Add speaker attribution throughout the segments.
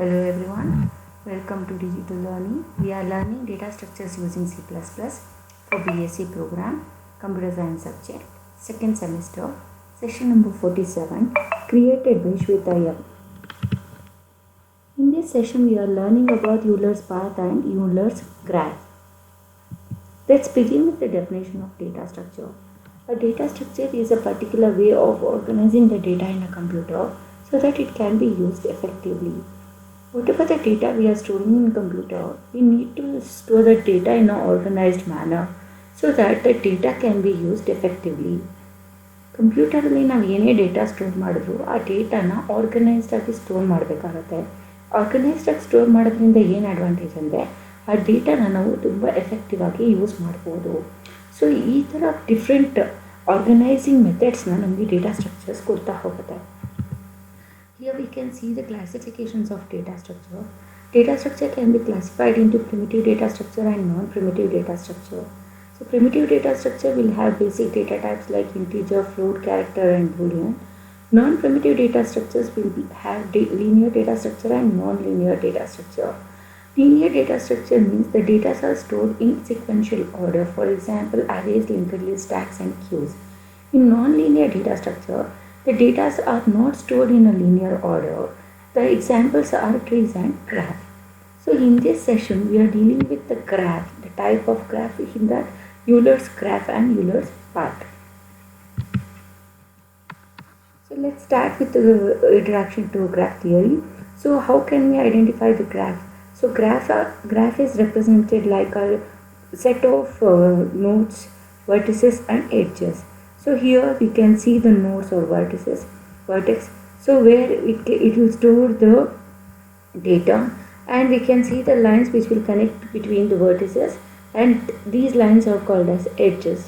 Speaker 1: Hello everyone, welcome to Digital Learning. We are learning data structures using C++ for BSc program, Computer Science subject, second semester, session number 47, created by Shweta M. In this session, we are learning about Euler's path and Euler's graph. Let's begin with the definition of data structure. A data structure is a particular way of organizing the data in a computer so that it can be used effectively. Whatever the data we are storing in computer, we need to store the data in an organized manner so that the data can be used effectively. ಕಂಪ್ಯೂಟರಲ್ಲಿ ನಾವು ಏನೇ data store ಮಾಡಿದ್ರು ಆ ಡೇಟಾನ organised ಆಗಿ store ಮಾಡಬೇಕಾಗತ್ತೆ. Organised ಆಗಿ store ಮಾಡೋದ್ರಿಂದ ಏನು advantage ಅಂದರೆ ಆ ಡೇಟಾನ ನಾವು ತುಂಬ ಎಫೆಕ್ಟಿವ್ ಆಗಿ ಯೂಸ್ ಮಾಡ್ಬೋದು. ಸೊ ಈ ಥರ ಡಿಫ್ರೆಂಟ್ ಆರ್ಗನೈಸಿಂಗ್ ಮೆಥಡ್ಸ್ನ ನಮಗೆ ಡೇಟಾ ಸ್ಟ್ರಕ್ಚರ್ಸ್ ಕೊಡ್ತಾ ಹೋಗುತ್ತೆ. Here we can see the classifications of data structure. Data structure can be classified into primitive data structure and non-primitive data structure. So primitive data structure will have basic data types like integer, float, character and boolean. Non-primitive data structures will have linear data structure and non-linear data structure. Linear data structure means the data are stored in sequential order. For example, arrays, linked lists, stacks and queues. In non-linear data structure, the data are not stored in a linear order. The examples are trees and graph. So in this session, we are dealing with the graph, the type of graph in that Euler's graph and Euler's path. So let's start with the introduction to graph theory. So how can we identify the graph? So graph is represented like a set of nodes, vertices and edges. So here we can see the nodes or vertex. So where it will store the data, and we can see the lines which will connect between the vertices, and these lines are called as edges.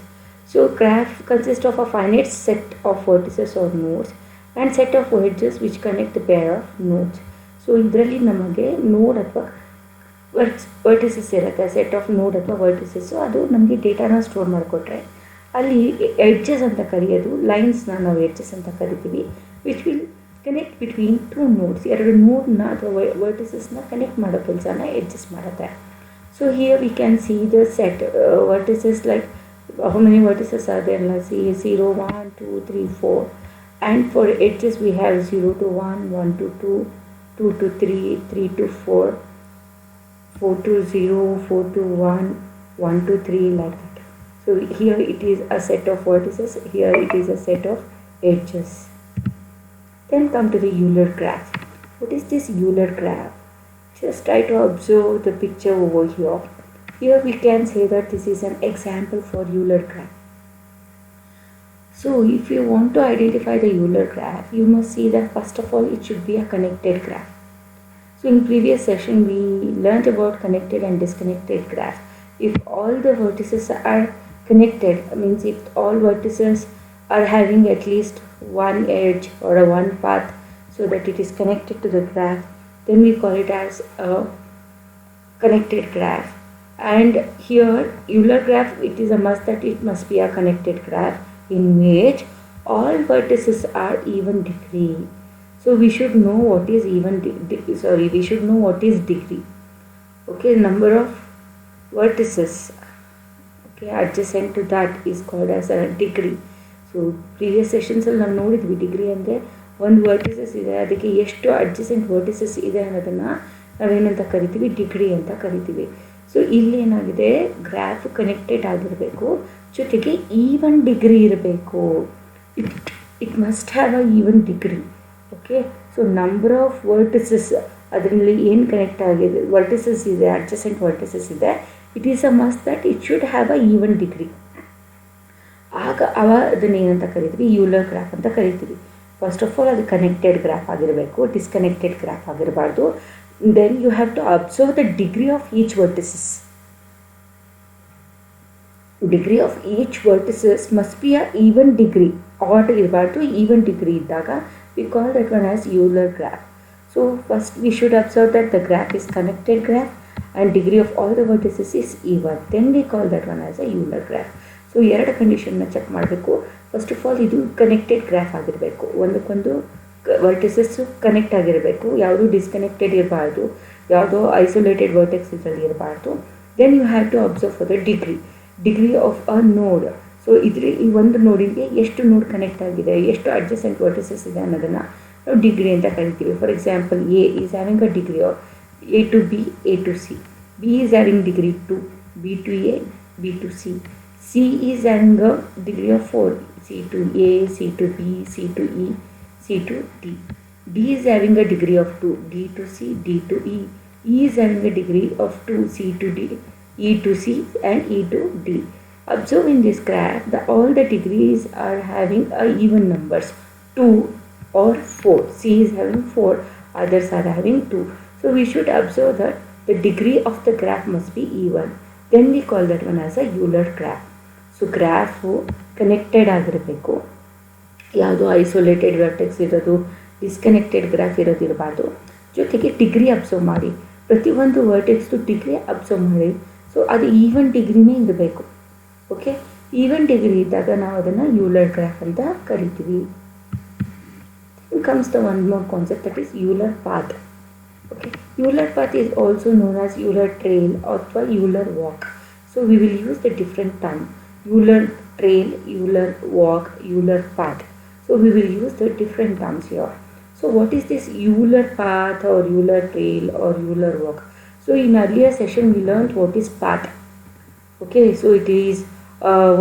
Speaker 1: So graph consists of a finite set of vertices or nodes and set of edges which connect the pair of nodes. So ಇದರಲ್ಲಿ ನಮಗೆ ನೋಡ್ ಅಥವಾ vertices ಇರುತ್ತೆ, set of ನೋಡ್ ಅಥವಾ vertices. ಅದು ನಮಗೆ ಡೇಟಾನ store ಮಾಡಿಕೊಟ್ರೆ ಅಲ್ಲಿ ಎಡ್ಜಸ್ ಅಂತ ಕರೆಯೋದು, ಲೈನ್ಸ್ನ ನಾವು ಎಡ್ಜಸ್ ಅಂತ ಕರಿತೀವಿ, which will connect between two nodes. ಎರಡು ನೋಡ್ನ ಅಥವಾ ವರ್ಟಿಸಸ್ನ ಕನೆಕ್ಟ್ ಮಾಡೋ ಕೆಲಸನ ಎಡ್ಜಸ್ ಮಾಡುತ್ತೆ. So here we can see the set vertices like how many vertices are there, see 0, 1, 2, 3, 4, and for edges we have 0 to 1, 1 to 2, 2 to 3, 3 to 4, 4 to 0, 4 to 1, 1 to 3, like that. So here it is a set of vertices, here it is a set of edges. Then come to the Euler graph. What is this Euler graph? Just try to observe the picture over here. Here we can say that this is an example for Euler graph. So if you want to identify the Euler graph, you must see that first of all it should be a connected graph. So in previous session we learned about connected and disconnected graph. If all the vertices are connected, means if all vertices are having at least one edge or a one path so that it is connected to the graph, then we call it as a connected graph. And here Euler graph, it is a must that it must be a connected graph in which all vertices are even degree. So we should know what is we should know what is degree. Okay, number of vertices adjacent to that is called as a degree. So previous sessions ಅಲ್ಲಿ ನಾವು ನೋಡಿದ್ವಿ degree ಅಂದರೆ ಒಂದು vertices ಇದೆ, ಅದಕ್ಕೆ ಎಷ್ಟು adjacent vertices ಇದೆ ಅನ್ನೋದನ್ನು ನಾವೇನಂತ ಕರಿತೀವಿ, ಡಿಗ್ರಿ ಅಂತ ಕರಿತೀವಿ. ಸೊ ಇಲ್ಲಿ ಏನಾಗಿದೆ, ಗ್ರಾಫ್ ಕನೆಕ್ಟೆಡ್ ಆಗಿರಬೇಕು, ಜೊತೆಗೆ ಈವನ್ ಡಿಗ್ರಿ ಇರಬೇಕು. It must have a even degree. Okay, so number of vertices ಅದರಲ್ಲಿ ಏನು ಕನೆಕ್ಟ್ ಆಗಿದೆ, ವರ್ಟಿಸಸ್ ಇದೆ, ಅಡ್ಜಸೆಂಟ್ ವರ್ಟಿಸಸ್ ಇದೆ, it is a must that it should have a even degree. ಆಗ ಅದನ್ನು ಏನಂತ ಕರಿತೀವಿ, ಯೂಲರ್ ಗ್ರಾಫ್ ಅಂತ ಕರಿತೀವಿ. ಫಸ್ಟ್ ಆಫ್ ಆಲ್ ಅದು ಕನೆಕ್ಟೆಡ್ ಗ್ರಾಫ್ ಆಗಿರಬೇಕು, ಡಿಸ್ಕನೆಕ್ಟೆಡ್ ಗ್ರಾಫ್ ಆಗಿರಬಾರ್ದು. Then you have to observe the degree of each vertices. Degree of each vertices must be a even degree. Odd ಇರಬಾರ್ದು, ಈವನ್ ಡಿಗ್ರಿ ಇದ್ದಾಗ we call that one as Euler graph. So first we should observe that the graph is connected graph and degree of all the vertices is even. Then we call that one as a Euler graph. So ಎರಡು ಕಂಡೀಷನ್ನ check ಮಾಡಬೇಕು. First of all ಇದು connected graph ಆಗಿರಬೇಕು, ಒಂದಕ್ಕೊಂದು vertices connect ಆಗಿರಬೇಕು, ಯಾವುದು disconnected ಇರಬಾರ್ದು, ಯಾವುದೋ isolated vertex ಇದರಲ್ಲಿ ಇರಬಾರ್ದು. Then you have to observe for the degree of a node. So ಇದ್ರ ಈ ಒಂದು ನೋಡಿಗೆ ಎಷ್ಟು ನೋಡ್ ಕನೆಕ್ಟ್ ಆಗಿದೆ, ಎಷ್ಟು ಅಡ್ಜಸೆಂಟ್ ವರ್ಟಿಸಸ್ ಇದೆ ಅನ್ನೋದನ್ನು ನಾವು ಡಿಗ್ರಿ ಅಂತ ಕರಿತೀವಿ. For example, A is having a degree of A to B, A to C. B is having degree 2, B to A, B to C. C is having a degree of 4, C to A, C to B, C to E, C to D. D is having a degree of 2, D to C, D to E. E is having a degree of 2, C to D, E to C, and E to D. Observe in this graph that all the degrees are having even numbers 2 or 4. C is having 4, others are having 2. So we should observe that the degree of the graph must be even. Then we call that one as a Euler graph. So graph connected ಆಗಿರಬೇಕು, ಯಾವುದೋ isolated vertex ಇರೋದು, disconnected graph ಇರೋದಿರಬಾರ್ದು. ಜೊತೆಗೆ degree observe ಮಾಡಿ, ಪ್ರತಿಯೊಂದು ವರ್ಟೆಕ್ಸ್ದು degree observe ಮಾಡಿ. So ಅದು even ಡಿಗ್ರಿನೇ ಇರಬೇಕು. Okay, even degree ಇದ್ದಾಗ ನಾವು ಅದನ್ನು ಯೂಲರ್ ಗ್ರಾಫ್ ಅಂತ ಕರಿತೀವಿ. Comes the one more concept, that is Euler path. Okay, Euler path is also known as Euler trail ಅಥವಾ Euler walk. So we will use the different term, Euler trail, Euler walk, Euler path. So we will use the different terms here. So what is this Euler path or Euler trail or Euler walk? So in earlier session we learned what is path. Okay, so it is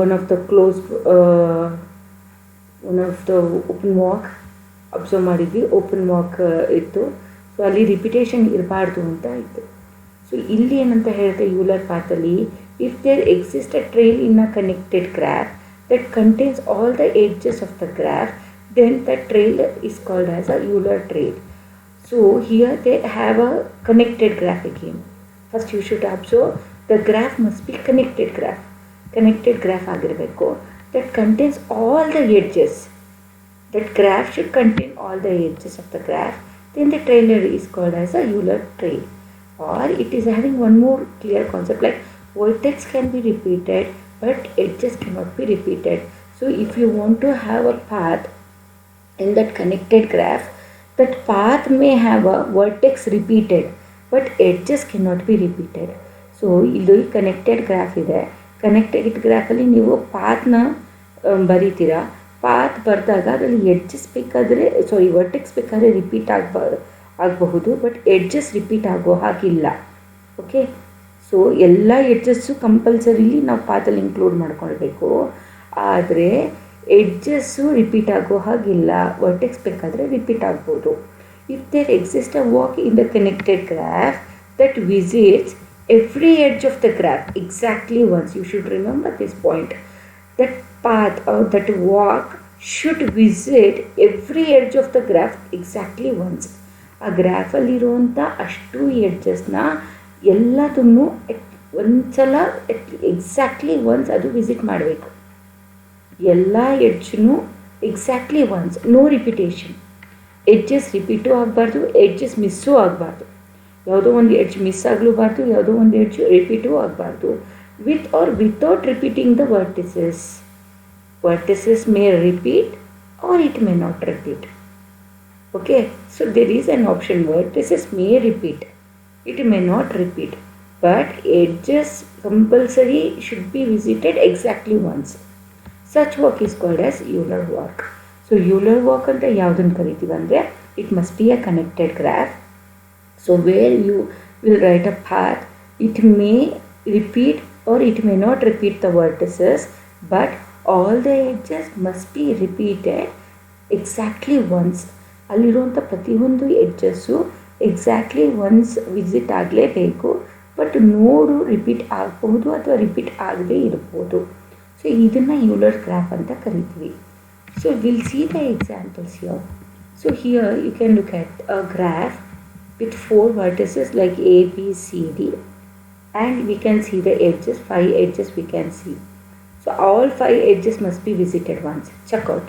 Speaker 1: one of the closed, one of the open walk. Observe ಮಾಡಿದ್ವಿ, open walk ಇತ್ತು. So ಅಲ್ಲಿ repetition ಇರಬಾರ್ದು ಅಂತ ಇತ್ತು. So ಇಲ್ಲಿ ಏನಂತ ಹೇಳುತ್ತೆ Euler ಪಾತಲ್ಲಿ, if there exists a trail in a connected graph that contains all the edges of the graph, then the trail is called as a Euler trail. So here they have a connected graph again. First you should observe the graph must be connected graph. Connected graph ಆಗಿರಬೇಕು, that contains all the edges. That graph should contain all the edges of the graph. Then the trailer is called as a Euler trail. Or it is having one more clear concept, like vertex can be repeated but edges cannot be repeated. So if you want to have a path in that connected graph, that path may have a vertex repeated but edges cannot be repeated. So ಇದು connected graph ಇದೆ. Connected ಗ್ರಾಫಲ್ಲಿ ನೀವು ಪಾತ್ನ ಬರೀತೀರಾ. Path ಬರೆದಾಗ ಅದರಲ್ಲಿ edges ಬೇಕಾದರೆ, vertex ಬೇಕಾದರೆ repeat ಆಗಬಹುದು, but edges repeat ಆಗೋ ಹಾಗಿಲ್ಲ. ಓಕೆ, ಸೊ ಎಲ್ಲ ಎಡ್ಜಸ್ಸು ಕಂಪಲ್ಸರಿಲಿ ನಾವು ಪಾತಲ್ಲಿ ಇನ್ಕ್ಲೂಡ್ ಮಾಡ್ಕೊಳ್ಬೇಕು. ಆದರೆ ಎಡ್ಜಸ್ಸು ರಿಪೀಟ್ ಆಗೋ ಹಾಗಿಲ್ಲ, ವರ್ಟೆಕ್ಸ್ ಬೇಕಾದರೆ ರಿಪೀಟ್ ಆಗ್ಬೋದು. If there exist a walk in the connected graph that visits every edge of the graph exactly once, you should remember this point, that path or that walk should visit every edge of the graph exactly once. ಆ ಗ್ರಾಫಲ್ಲಿರುವಂಥ ಅಷ್ಟು ಎಡ್ಜಸ್ನ ಎಲ್ಲದನ್ನು ಒಂದ್ಸಲ exactly once ಅದು visit ಮಾಡಬೇಕು. ಎಲ್ಲ ಎಡ್ಜನ್ನು exactly once, no repetition. Edges repeat ಆಗಬಾರ್ದು, edges miss ಆಗಬಾರ್ದು. ಯಾವುದೋ ಒಂದು ಎಡ್ಜ್ ಮಿಸ್ ಆಗಲೂಬಾರ್ದು, ಯಾವುದೋ ಒಂದು ಎಡ್ಜ್ ರಿಪೀಟೂ ಆಗಬಾರ್ದು. With or without repeating the vertices. Vertices may repeat or it may not repeat. Okay, so there is an option, vertices may repeat, it may not repeat, but edges compulsory should be visited exactly once. Such work is called as Euler walk. So Euler walk anta yavudannu kariತೀವಿ ಅಂದರೆ it must be a connected graph. So where you will write a path, it may repeat or it may not repeat the vertices, but all the edges must be repeated exactly once. ಅಲ್ಲಿರುವಂಥ ಪ್ರತಿಯೊಂದು edges exactly once visit ಆಗಲೇಬೇಕು, but ನೋಡು repeat ಆಗಬಹುದು ಅಥವಾ repeat ಆಗದೇ ಇರ್ಬೋದು. So ಇದನ್ನು Euler graph ಅಂತ ಕರಿತೀವಿ. So will see the examples here. So here you can look at a graph with 4 vertices like A, B, C, D, and we can see the edges, 5 edges we can see. So all 5 edges must be visited once. Check out.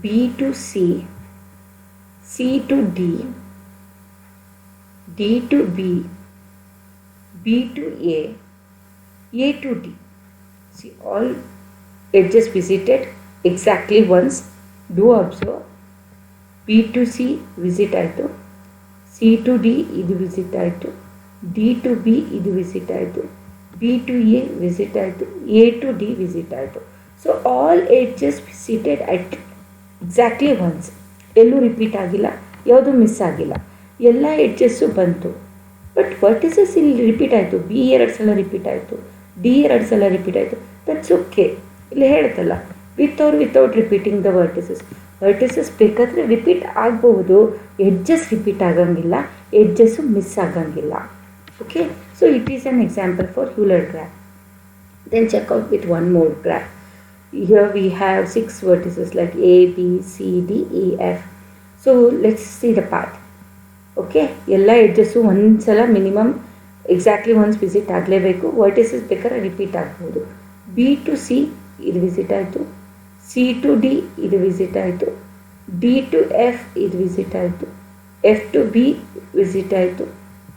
Speaker 1: B to C, C to D, D to B, B to A to D. See all edges visited exactly once. Do observe. B to C visit ಆಯಿತು, C to D ಇದು visit ಆಯಿತು, D to B ಇದು visit ಆಯಿತು, B to A visit ಆಯಿತು, A to D visit ಆಯಿತು. So all edges visited at exactly once. ಎಲ್ಲೂ repeat ಆಗಿಲ್ಲ, ಯಾವುದೂ ಮಿಸ್ ಆಗಿಲ್ಲ, ಎಲ್ಲ ಎಡ್ಜಸ್ಸು ಬಂತು. ಬಟ್ ವರ್ಟಿಸಸ್ ಇಲ್ಲಿ ರಿಪೀಟ್ ಆಯಿತು, ಬಿ 2 ಸಲ ರಿಪೀಟ್ ಆಯಿತು, ಡಿ 2 ಸಲ ರಿಪೀಟ್ ಆಯಿತು. That's okay. ಇಲ್ಲಿ ಹೇಳ್ತಲ್ಲ, with or without repeating the vertices. Vertices ಬೇಕಾದರೆ ರಿಪೀಟ್ ಆಗಬಹುದು, ಎಡ್ಜಸ್ ರಿಪೀಟ್ ಆಗಂಗಿಲ್ಲ, ಎಡ್ಜಸ್ಸು ಮಿಸ್ ಆಗಂಗಿಲ್ಲ. Okay, so it is an example for Euler graph. Then check out with one more graph. Here we have 6 vertices like A, B, C, D, E, F. So let's see the path. Okay, ಎಲ್ಲ edges ಒಂದು ಸಲ minimum exactly once visit ಆಗಲೇಬೇಕು. Vertices ಬೇಕಾದ್ರೆ repeat ಆಗ್ಬೋದು. B to C ಇದು visit ಆಯಿತು, C to D ಇದು visit ಆಯಿತು, ಡಿ ಟು ಎಫ್ ಇದು ವಿಸಿಟ್ ಆಯಿತು, ಎಫ್ ಟು ಬಿ ವಿಸಿಟ್ ಆಯಿತು,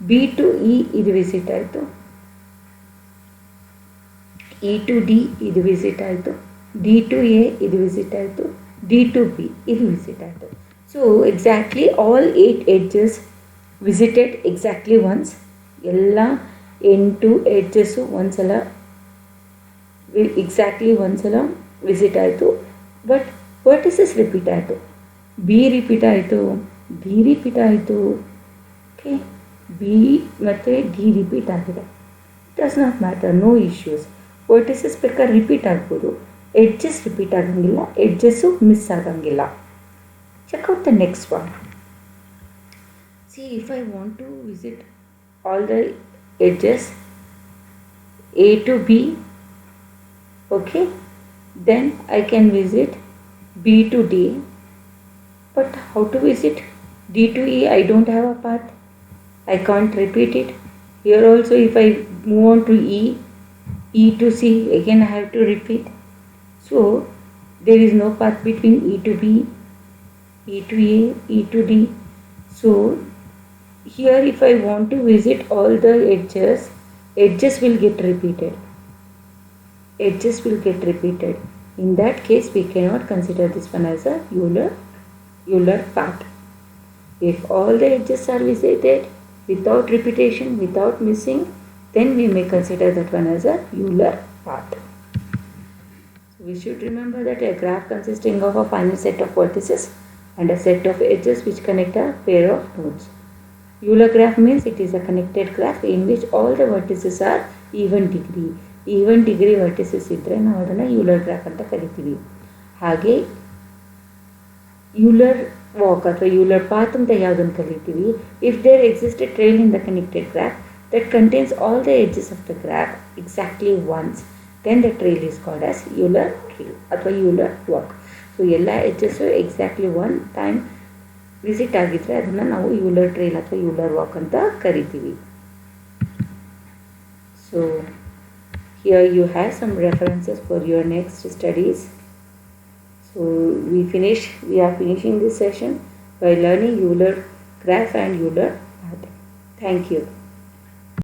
Speaker 1: ಬಿ ಟು ಇ ಇದು ವಿಸಿಟ್ ಆಯಿತು, ಇ ಟು ಡಿ ಇದು ವಿಸಿಟ್ ಆಯಿತು, ಡಿ ಟು ಎ ಇದು ವಿಸಿಟ್ ಆಯಿತು, ಡಿ ಟು ಬಿ ಇದು ವಿಸಿಟ್ ಆಯಿತು. So exactly all 8 edges visited exactly once. ಎಲ್ಲ 8 ಎಡ್ಜಸ್ಸು ಒಂದ್ಸಲ ಎಕ್ಸಾಕ್ಟ್ಲಿ ಒಂದ್ಸಲ ವಿಸಿಟ್ ಆಯಿತು. ಬಟ್ ವರ್ಟಿಸಸ್ ರಿಪೀಟ್ ಆಯಿತು, ಬಿ ರಿಪೀಟ್ ಆಯಿತು, ಡಿ ರಿಪೀಟ್ ಆಯಿತು. ಓಕೆ, ಬಿ ಮತ್ತು ಡಿ ರಿಪೀಟ್ ಆಗಿದೆ. Does not matter, no issues. Vertices ಬೇಕಾದ್ರೆ ರಿಪೀಟ್ ಆಗ್ಬೋದು, ಎಡ್ಜಸ್ ರಿಪೀಟ್ ಆಗಂಗಿಲ್ಲ, ಎಡ್ಜಸ್ಸು ಮಿಸ್ ಆಗಂಗಿಲ್ಲ. Check out the next one. See, if I want to visit all the edges A to B, okay, then I can visit B to D. But how to visit D to E? I don't have a path. I can't repeat it. Here also, if I move on to E, E to C, again I have to repeat. So there is no path between E to B, E to A, E to D. So here if I want to visit all the edges will get repeated. Edges will get repeated. In that case, we cannot consider this one as a Euler path. If all the edges are visited without repetition, without missing, then we may consider that one as a Euler path. So we should remember that a graph consisting of a finite set of vertices and a set of edges which connect a pair of nodes. Euler graph means it is a connected graph in which all the vertices are even degree. Even degree vertices ಇದ್ದರೆ ನಾವು ಅದನ್ನು Euler graph ಅಂತ ಕರಿತೀವಿ. ಹಾಗೆ Euler walk ಅಥವಾ Euler path ಅಂತ ಯಾವುದನ್ನು ಕರಿತೀವಿ? If there exist a trail in the connected graph that contains all the edges of the graph exactly once, then the trail is called as Euler trail ಅಥವಾ Euler walk. So ಎಲ್ಲ edges exactly one time visit ಆಗಿದ್ದರೆ ಅದನ್ನು ನಾವು Euler trail ಅಥವಾ Euler walk ಅಂತ ಕರಿತೀವಿ. So here you have some references for your next studies. So we are finishing this session by learning Euler graph and Euler path. Thank you.